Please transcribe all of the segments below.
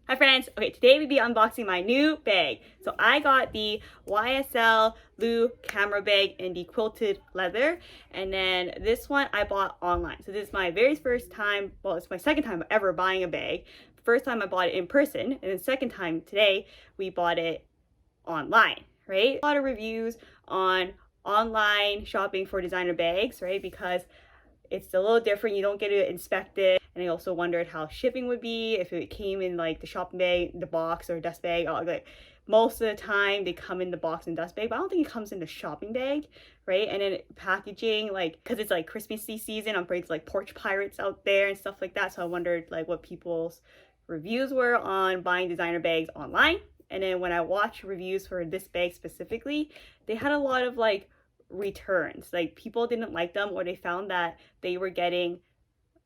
Hi friends, okay, today we'll be unboxing my new bag. So I got the YSL Lou camera bag in the quilted leather, and then this one I bought online. So this is my very first time, well, it's my second time ever buying a bag. First time I bought it in person, and then second time today we bought it online, right? A lot of reviews on online shopping for designer bags, right? Because it's a little different. You don't get to inspect it. And I also wondered how shipping would be, if it came in like the shopping bag, the box, or dust bag. Like most of the time they come in the box and dust bag, but I don't think it comes in the shopping bag, right? And then packaging, like, because it's like Christmassy season, I'm afraid it's like porch pirates out there and stuff like that. So I wondered like what people's reviews were on buying designer bags online. And then when I watched reviews for this bag specifically, they had a lot of like returns. Like people didn't like them, or they found that they were getting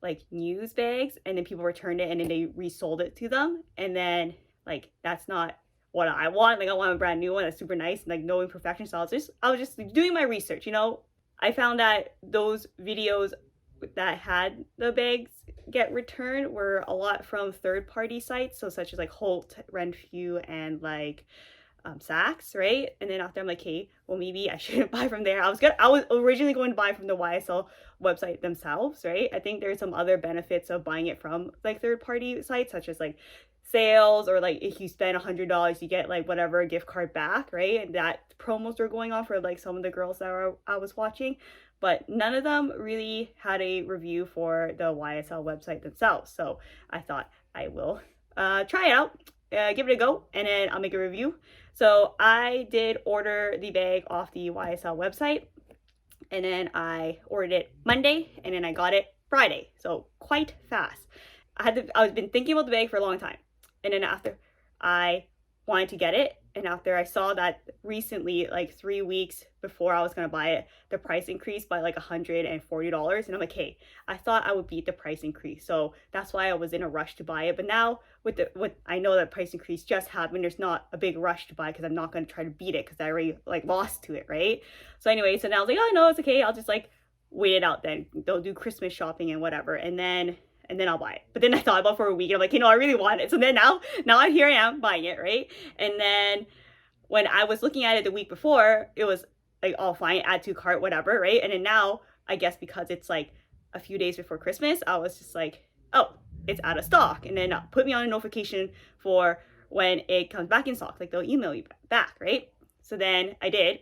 like used bags and then people returned it and then they resold it to them, and then like that's not what I want. Like I want a brand new one that's super nice and like no imperfections. So I was just doing my research, you know. I found that those videos that had the bags get returned were a lot from third-party sites, so such as like Holt, Renfrew, and like Saks, right? And then after I'm like, hey, well maybe I shouldn't buy from there. I was originally going to buy from the YSL website themselves, right? I think there's some other benefits of buying it from like third-party sites, such as like sales, or like if you spend $100 you get like whatever gift card back, right? And that promos were going on for like some of the girls that I was watching, but none of them really had a review for the YSL website themselves. So I thought I will try it out, give it a go, and then I'll make a review. So I did order the bag off the YSL website, and then I ordered it Monday, and then I got it Friday. So quite fast. I've been thinking about the bag for a long time, and then after I wanted to get it, and after I saw that recently, like 3 weeks before I was gonna buy it, the price increased by like $140, and I'm like, hey, I thought I would beat the price increase, so that's why I was in a rush to buy it. But now with I know that price increase just happened, there's not a big rush to buy because I'm not gonna try to beat it because I already like lost to it, right? So anyway, so now I was like, oh no, it's okay, I'll just like wait it out then. Don't do Christmas shopping and whatever, and then I'll buy it. But then I thought about it for a week and I'm like, you know, I really want it. So then now here I am buying it, right? And then when I was looking at it the week before, it was like all fine, add to cart, whatever, right? And then now, I guess because it's like a few days before Christmas, I was just like, oh, it's out of stock. And then put me on a notification for when it comes back in stock. Like they'll email you back, right? So then I did.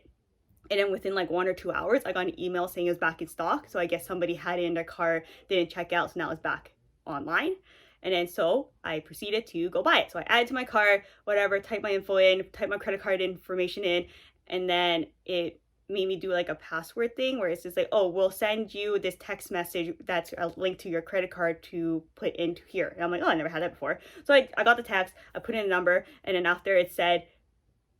And then within like 1 or 2 hours, I got an email saying it was back in stock. So I guess somebody had it in their car, didn't check out, so now it's back online. And then so I proceeded to go buy it. So I added to my cart, whatever, type my info in, type my credit card information in, and then it made me do like a password thing where it's just like, oh, we'll send you this text message that's a link to your credit card to put into here. And I'm like, oh, I never had that before. So I got the text, I put in a number, and then after it said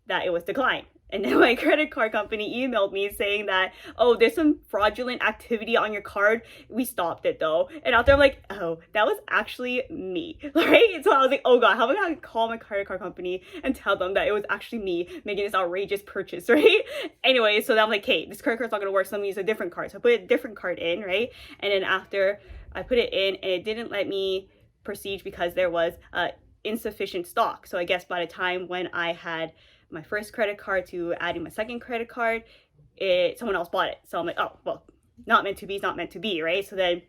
that it was declined. And then my credit card company emailed me saying that, oh, there's some fraudulent activity on your card. We stopped it though. And out there I'm like, oh, that was actually me, right? So I was like, oh God, how am I gonna call my credit card company and tell them that it was actually me making this outrageous purchase, right? Anyway, so then I'm like, hey, this credit card's not gonna work, so I'm gonna use a different card. So I put a different card in, right? And then after I put it in, and it didn't let me proceed because there was insufficient stock. So I guess by the time when I had my first credit card to adding my second credit card, someone else bought it. So I'm like, oh, well, not meant to be is not meant to be, right? So then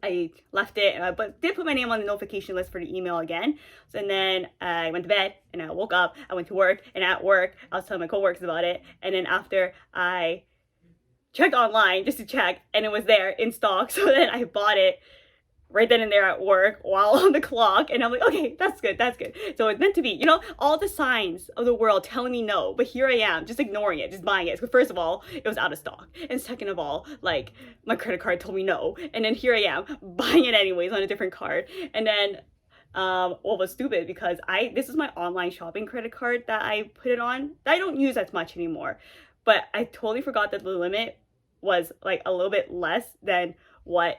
I left it, but did put my name on the notification list for the email again. So and then I went to bed, and I woke up, I went to work, and at work, I was telling my coworkers about it. And then after I checked online just to check, and it was there in stock. So then I bought it right then and there at work while on the clock, and I'm like, okay, that's good. So it's meant to be, you know, all the signs of the world telling me no, but here I am just ignoring it, just buying it. So first of all, it was out of stock, and second of all, like my credit card told me no, and then here I am buying it anyways on a different card. And then what was stupid, because this is my online shopping credit card that I put it on, that I don't use as much anymore, but I totally forgot that the limit was like a little bit less than what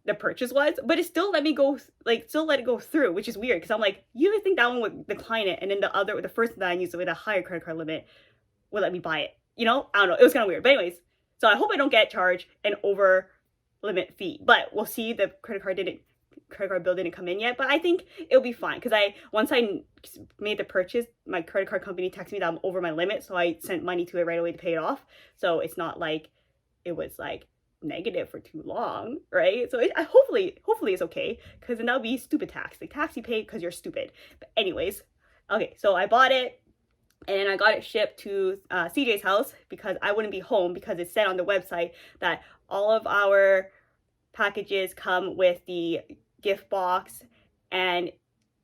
the purchase was, but it still let me go, like still let it go through, which is weird because I'm like, you would think that one would decline it, and then the first that I used with a higher credit card limit would let me buy it, you know? I don't know, it was kind of weird. But anyways, so I hope I don't get charged an over limit fee, but we'll see. The credit card didn't credit card bill didn't come in yet, but I think it'll be fine because once I made the purchase, my credit card company texted me that I'm over my limit, so I sent money to it right away to pay it off. So it's not like it was like negative for too long, right? So hopefully it's okay, because then that'll be stupid tax, like tax you pay because you're stupid. But anyways, okay, so I bought it and then I got it shipped to CJ's house because I wouldn't be home, because it said on the website that all of our packages come with the gift box and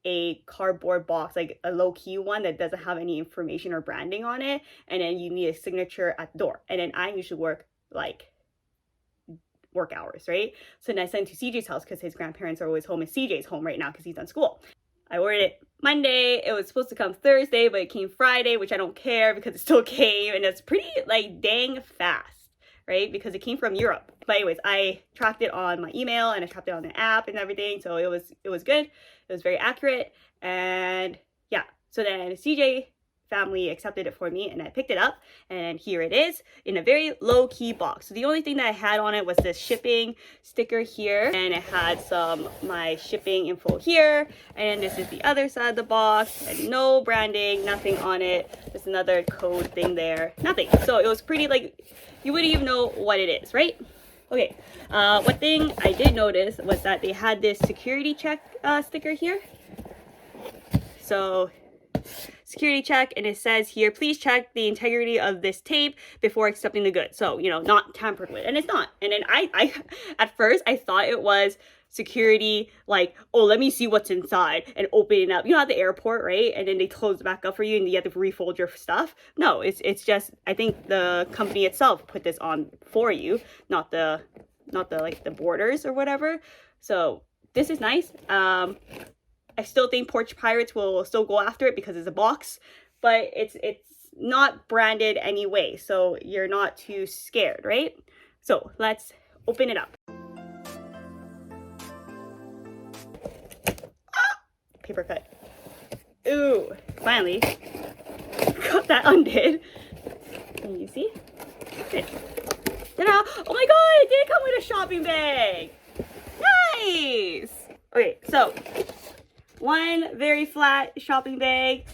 a cardboard box, like a low-key one that doesn't have any information or branding on it, and then you need a signature at the door. And then I usually work hours, right? So then I sent to CJ's house because his grandparents are always home, and CJ's home right now because he's done school. I ordered it Monday. It was supposed to come Thursday, but it came Friday, which I don't care because it still came, and it's pretty like dang fast, right? Because it came from Europe. But anyways, I tracked it on my email and I tracked it on the app and everything, so it was good. It was very accurate, and yeah. So then CJ family accepted it for me and I picked it up, and here it is in a very low-key box. So the only thing that I had on it was this shipping sticker here, and it had my shipping info here, and this is the other side of the box, and no branding, nothing on it. There's another code thing there, nothing. So it was pretty, like, you wouldn't even know what it is, right? Okay, one thing I did notice was that they had this security check sticker here. So security check, and it says here, please check the integrity of this tape before accepting the goods. So, you know, not tampered with, and it's not. And then I at first I thought it was security, like, oh, let me see what's inside, and open it up, you know, at the airport, right? And then they close it back up for you and you have to refold your stuff. No, it's just, I think the company itself put this on for you, not the like the borders or whatever. So this is nice. I still think Porch Pirates will still go after it because it's a box, but it's not branded anyway, so you're not too scared, right? So let's open it up. Paper cut. Ooh, finally got that undid. Can you see? Good. Ta-da! Oh my god, it did come with a shopping bag. Nice. Okay, so one very flat shopping bag,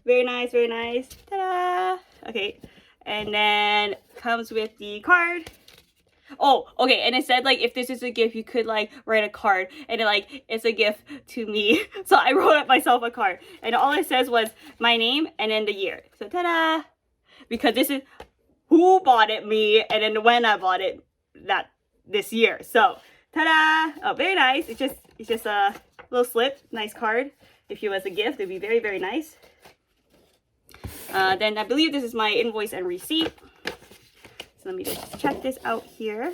very nice, very nice. Ta-da! Okay, and then comes with the card. Oh, okay, and it said, like, if this is a gift, you could, like, write a card, and it's a gift to me. So I wrote up myself a card, and all it says was my name and then the year. So ta-da! Because this is who bought it, me, and then when I bought it this year. So ta-da! Oh, very nice. It's just a little slip, nice card. If you as a gift, it'd be very, very nice. Then I believe this is my invoice and receipt. So let me just check this out here.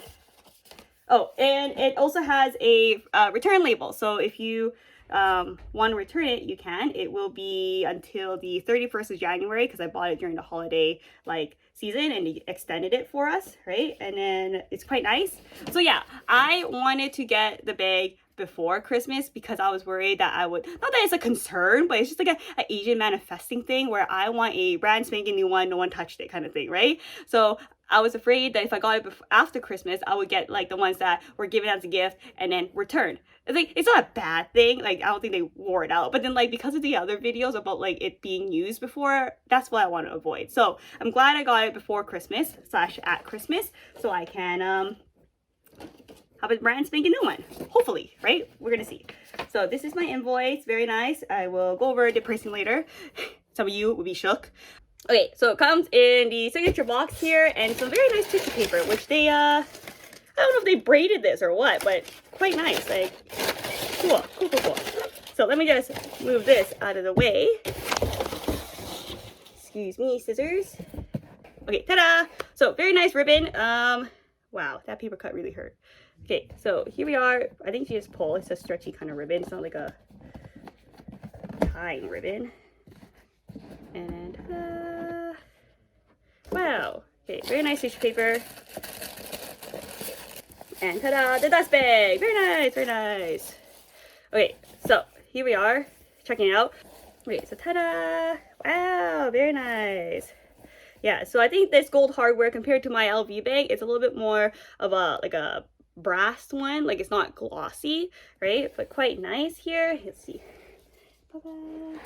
Oh, and it also has a return label. So if you want to return it, you can. It will be until the 31st of January because I bought it during the holiday season, and they extended it for us, right? And then it's quite nice. So yeah, I wanted to get the bag before Christmas because I was worried that I would, not that it's a concern, but it's just like an Asian manifesting thing where I want a brand spanking new one, no one touched it kind of thing, right? So I was afraid that if I got it after Christmas, I would get like the ones that were given as a gift and then returned. It's like, it's not a bad thing. Like, I don't think they wore it out. But then, like, because of the other videos about like it being used before, that's what I want to avoid. So I'm glad I got it before Christmas / at Christmas, so I can have a brand spanking new one, hopefully, right? We're gonna see. So this is my invoice, very nice. I will go over the pricing later. Some of you will be shook. Okay, so it comes in the signature box here and some very nice tissue paper, which they I don't know if they braided this or what, but quite nice. Like, cool. So let me just move this out of the way. Excuse me, scissors. Okay, ta-da! So very nice ribbon. Wow, that paper cut really hurt. Okay, so here we are. I think you just pull. It's a stretchy kind of ribbon. It's not like a tying ribbon. And wow. Okay, very nice tissue paper. And ta-da, the dust bag. Very nice, very nice. Okay, so here we are, checking it out. Okay, so ta-da. Wow, very nice. Yeah, so I think this gold hardware compared to my LV bag is a little bit more of a brass one, like it's not glossy, right? But quite nice here. Let's see. Ba-ba.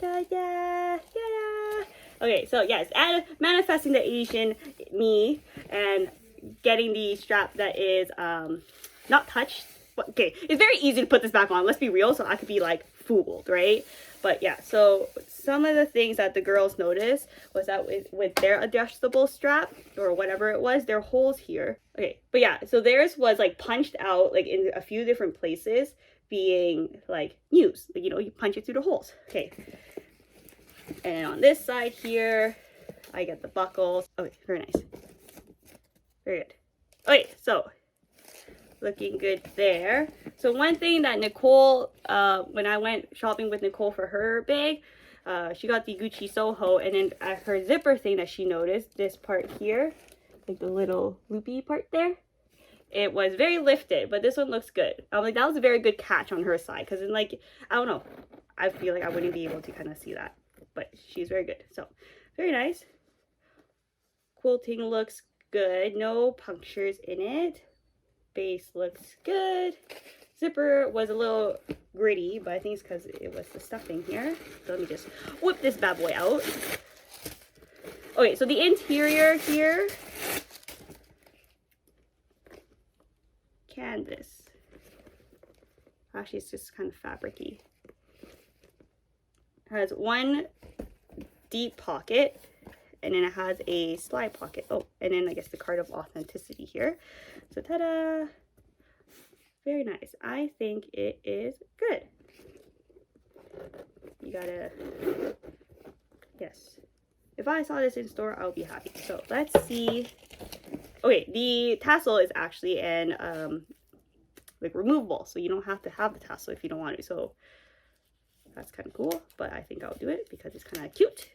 Da, da, da. Okay, so yes, and manifesting the Asian me and getting the strap that is not touched. Okay, it's very easy to put this back on, let's be real, so I could be like fooled, right? But yeah, so some of the things that the girls noticed was that with their adjustable strap or whatever it was, there are holes here. Okay, but yeah, so theirs was like punched out like in a few different places, being like news, like, you know, you punch it through the holes. Okay, and on this side here, I get the buckles. Okay, very nice, very good. Okay, so looking good there. So one thing that Nicole, when I went shopping with Nicole for her bag, she got the Gucci Soho, and then at her zipper thing that she noticed, this part here, like the little loopy part there, it was very lifted, but this one looks good. I'm like, that was a very good catch on her side, because in like, I don't know, I feel like I wouldn't be able to kind of see that, but she's very good. So very nice. Quilting looks good, no punctures in it. Base looks good. Zipper was a little gritty, but I think it's because it was the stuffing here. So let me just whip this bad boy out. Okay, so the interior here, canvas. Actually, it's just kind of fabricy. It has one deep pocket, and then it has a slide pocket. Oh, and then I guess the card of authenticity here. So ta-da! Very nice. I think it is good. You gotta, yes. If I saw this in store, I would be happy. So let's see. Okay, the tassel is actually an like removable, so you don't have to have the tassel if you don't want to. So that's kind of cool, but I think I'll do it because it's kind of cute.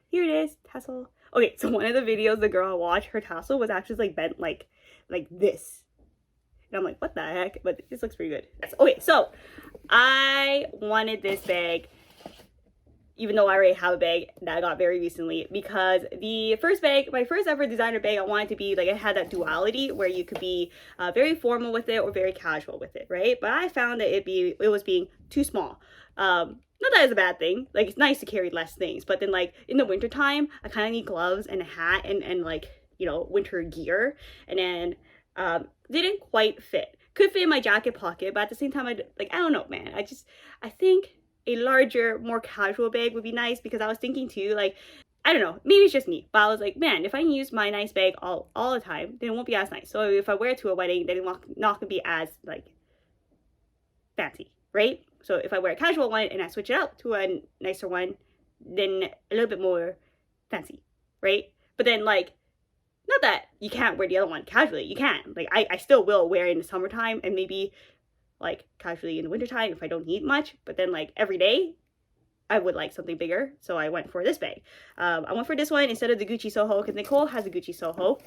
Here it is, tassel. Okay, so one of the videos the girl I watched, her tassel was actually like bent like this. And I'm like, what the heck? But this looks pretty good. Okay, so I wanted this bag, even though I already have a bag that I got very recently, because the first bag, my first ever designer bag, I wanted to be like, it had that duality where you could be very formal with it or very casual with it, right? But I found that it was being too small. Not that it's a bad thing, like it's nice to carry less things, but then like in the winter time, I kind of need gloves and a hat and like, you know, winter gear, and then didn't quite fit. Could fit in my jacket pocket, but at the same time, I don't know, man. I think a larger, more casual bag would be nice, because I was thinking too, like, I don't know, maybe it's just me, but I was like, man, if I use my nice bag all the time, then it won't be as nice. So if I wear it to a wedding, then it's not gonna be as like fancy, right? So if I wear a casual one and I switch it out to a nicer one, then a little bit more fancy, right? But then like, not that you can't wear the other one casually, you can. Like I still will wear it in the summertime and maybe like casually in the wintertime if I don't need much, but then like every day I would like something bigger, so I went for this bag. I went for this one instead of the Gucci Soho, because Nicole has a Gucci Soho,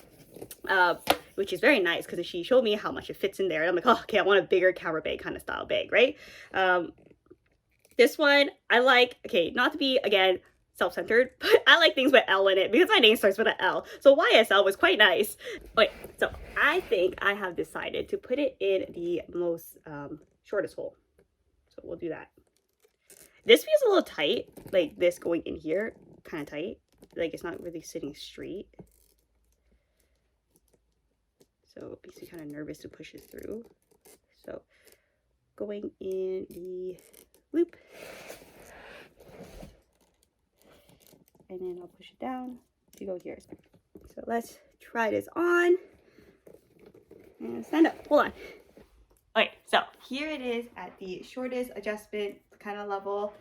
which is very nice because she showed me how much it fits in there. And I'm like, oh, okay, I want a bigger camera bag kind of style bag, right? This one I like, okay, not to be, again, self-centered, but I like things with L in it because my name starts with an L. So YSL was quite nice. Okay, so I think I have decided to put it in the most shortest hole. So we'll do that. This feels a little tight, like this going in here, kind of tight. Like it's not really sitting straight. So it makes me kind of nervous to push it through. So going in the loop. And then I'll push it down to go here. So let's try this on. And stand up, hold on. Okay, so here it is at the shortest adjustment kind of level.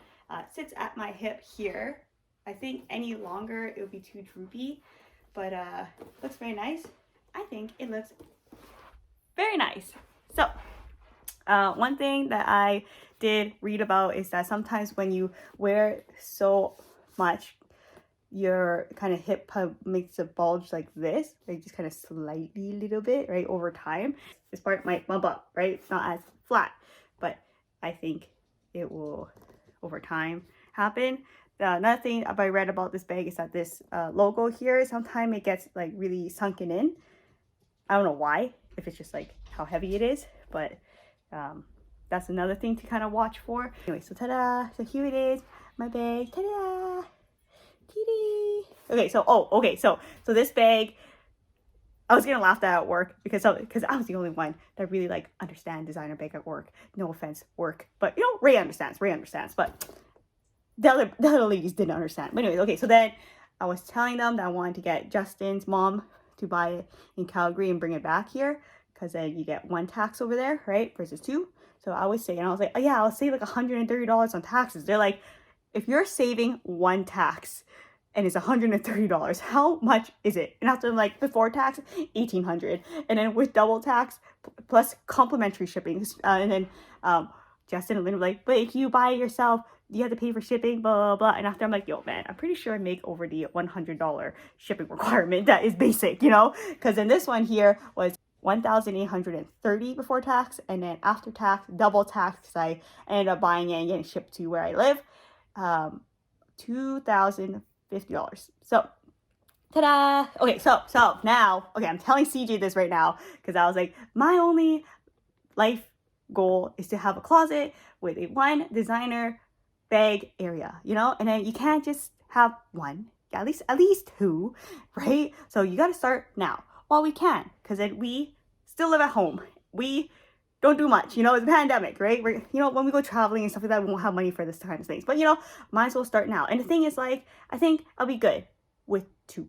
Sits at my hip here. I think any longer it would be too droopy, but looks very nice. I think it looks very nice. So one thing that I did read about is that sometimes when you wear so much, your kind of hip makes a bulge like this, like just kind of slightly a little bit, right, over time. This part might bump up, right? It's not as flat, but I think it will over time happen. Another thing I read about this bag is that this logo here, sometimes it gets like really sunken in. I don't know why, if it's just like how heavy it is, but that's another thing to kind of watch for. Anyway, so ta-da! So here it is, my bag. Ta-da! Okay, so this bag, I was gonna laugh that at work because I was the only one that really like understand designer bag at work. No offense, work, but you know, Ray understands, but the other ladies didn't understand. But anyways, okay, so then I was telling them that I wanted to get Justin's mom to buy it in Calgary and bring it back here, because then you get 1 tax over there, right, versus 2. So I was saying, I was like, oh yeah, I'll save like $130 on taxes. They're like, if you're saving 1 tax and it's $130, how much is it? And after like before tax, $1,800, and then with double tax plus complimentary shipping, and then Justin and Lynn were like, but if you buy it yourself, you have to pay for shipping, blah, blah, blah. And after I'm like, yo, man, I'm pretty sure I make over the $100 shipping requirement that is basic, you know? Because then this one here was $1,830 before tax, and then after tax, double tax, because I ended up buying it and getting shipped to where I live, $2,050. So, ta-da! Okay, so now, okay, I'm telling CJ this right now, because I was like, my only life goal is to have a closet with a 1 designer bag area, you know, and then you can't just have 1, at least 2, right? So you got to start now while we can, because then we still live at home. We don't do much, you know, it's a pandemic, right? We're, you know, when we go traveling and stuff like that, we won't have money for this kind of things, but you know, might as well start now. And the thing is, like, I think I'll be good with 2,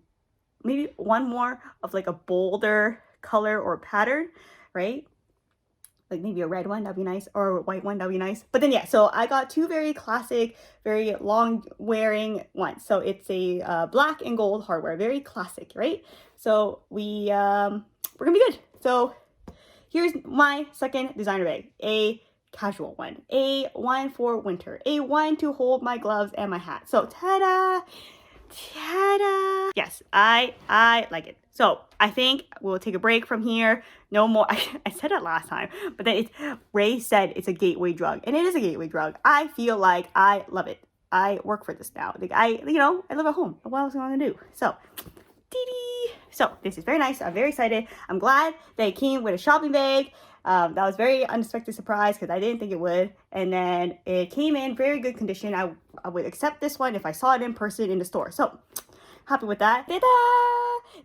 maybe 1 more of like a bolder color or pattern, right? Like maybe a red one, that'd be nice, or a white one, that'd be nice. But then yeah, so I got 2 very classic, very long wearing ones. So it's a black and gold hardware, very classic, right? So we're gonna be good. So here's my second designer bag, a casual one, a one for winter, a one to hold my gloves and my hat. So ta-da, ta-da. Yes, I like it. So I think we'll take a break from here. No more. I said it last time, but then Ray said it's a gateway drug, and it is a gateway drug. I feel like I love it. I work for this now. Like I live at home. What else am I gonna do? So, so this is very nice. I'm very excited. I'm glad that it came with a shopping bag. That was very unexpected surprise because I didn't think it would. And then it came in very good condition. I would accept this one if I saw it in person in the store. So happy with that. Ta-da!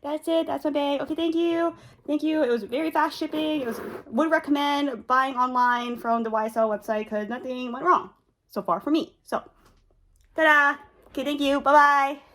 That's it. That's my bag. Okay, thank you. Thank you. It was very fast shipping. Would recommend buying online from the YSL website because nothing went wrong so far for me. So, ta-da! Okay, thank you. Bye-bye.